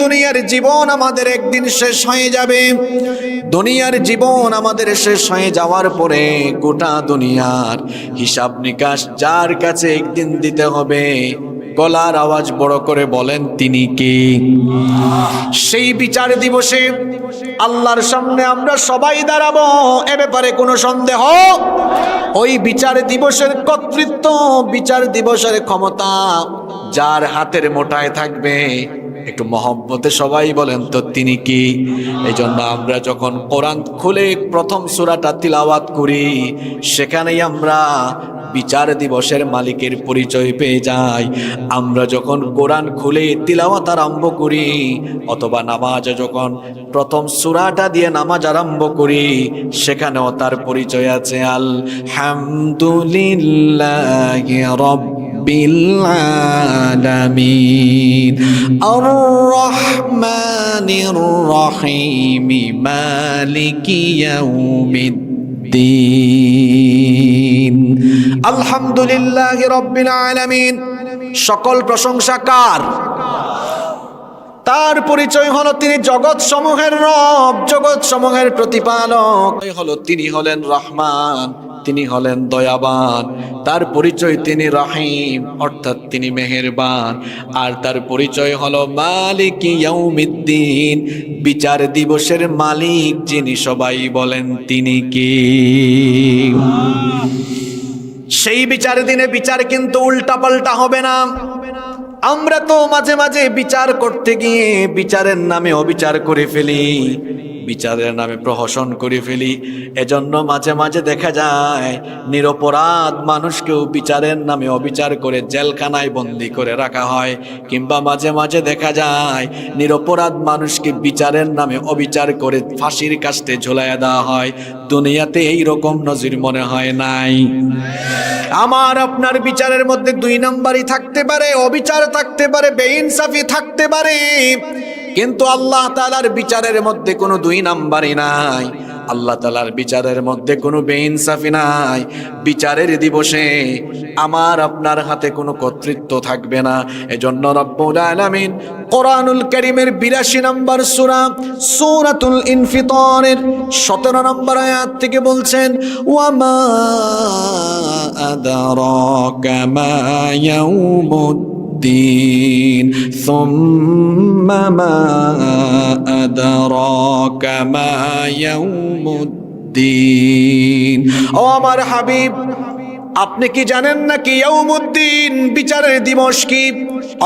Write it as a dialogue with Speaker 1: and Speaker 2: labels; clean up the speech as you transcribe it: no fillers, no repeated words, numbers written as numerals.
Speaker 1: দুনিয়ার জীবন আমাদের একদিন শেষ হয়ে যাবে। দুনিয়ার জীবন আমাদের শেষ হয়ে যাওয়ার পরে গোটা দুনিয়ার হিসাব নিকাশ যার কাছে একদিন দিতে হবে, গলার আওয়াজ বড় করে বলেন তিনি কে? সেই বিচার দিবসে আল্লাহর সামনে আমরা সবাই দাঁড়াবো, এ ব্যাপারে কোনো সন্দেহ? ওই বিচার দিবসের কর্তৃত্ব, বিচার দিবসের ক্ষমতা যার হাতের মুঠায় থাকবে, একটু মহব্বতে সবাই বলেন তো তিনি কি? এই জন্য আমরা যখন কোরআন খুলে প্রথম সূরাটা তিলাওয়াত করি, সেখানেই আমরা বিচার দিবসের মালিকের পরিচয় পেয়ে যাই। আমরা যখন কোরআন খুলে তিলাওয়াত আরম্ভ করি অথবা নামাজে যখন প্রথম সূরাটা দিয়ে নামাজ আরম্ভ করি, সেখানেও তার পরিচয় আছে। আলহামদুলিল্লাহি রাব্বিল আলামিন আর রহমানির রহিম মালিকি ইয়াউমিদ্দিন। আলহামদুলিল্লাহি রাব্বিল আলামিন, সকল প্রশংসা কার? তার পরিচয় হলো তিনি জগৎ সমূহের রব, জগৎ সমূহের প্রতিপালক হলো তিনি হলেন রহমান, তিনি হলেন দয়াবান। তার পরিচয় তিনি রহিম, অর্থাৎ তিনি মেহেরবান। আর তার পরিচয় হলো মালিক ইয়াউমিদ্দিন, বিচার দিবসের মালিক যিনি, সবাই বলেন তিনি কি? সেই বিচার দিনে বিচার কিন্তু উল্টাপাল্টা হবে না। আমরা তো মাঝে মাঝে বিচার করতে গিয়ে বিচারের নামে অবিচার করে ফেলি, বিচারের নামে প্রহসন করে ফেলি। এজন্য মাঝে মাঝে দেখা যায় নিরপরাধ মানুষকেও বিচারের নামে অবিচার করে জেলখানায় বন্দি করে রাখা হয়, কিংবা মাঝে মাঝে দেখা যায় নিরপরাধ মানুষকে বিচারের নামে অবিচার করে ফাঁসির কাস্টে ঝুলাইয়া দেওয়া হয়। দুনিয়াতে এই রকম নজির মনে হয় নাই? আমার আপনার বিচারের মধ্যে দুই নাম্বারই থাকতে পারে, অবিচার থাকতে পারে, বেইনসাফি থাকতে পারে, কিন্তু আল্লাহ তাআলার বিচারের মধ্যে কোনো দুই নাম্বারই নাই। আল্লাহ তাআলার বিচারের মধ্যে কোনো বেইনসাফি নাই। বিচারের দিবসে আমার আপনার হাতে কোনো কর্তৃত্ব থাকবে না। এজন্য রব্বুল আলামিন কোরআনুল কারীমের ৮২ নম্বর সূরা সূরাতুল ইনফিতারের ১৭ নম্বর আয়াত থেকে বলছেন, ওয়ামা আদরাকা মা ইয়াউমুদ্দিন সুম্মা মা আদরাকা মা ইয়াউমুদ্দিন। ও আমার হাবিব, আপনি কি জানেন না কি ইয়াউমুদ্দিন, বিচারের দিবস কি?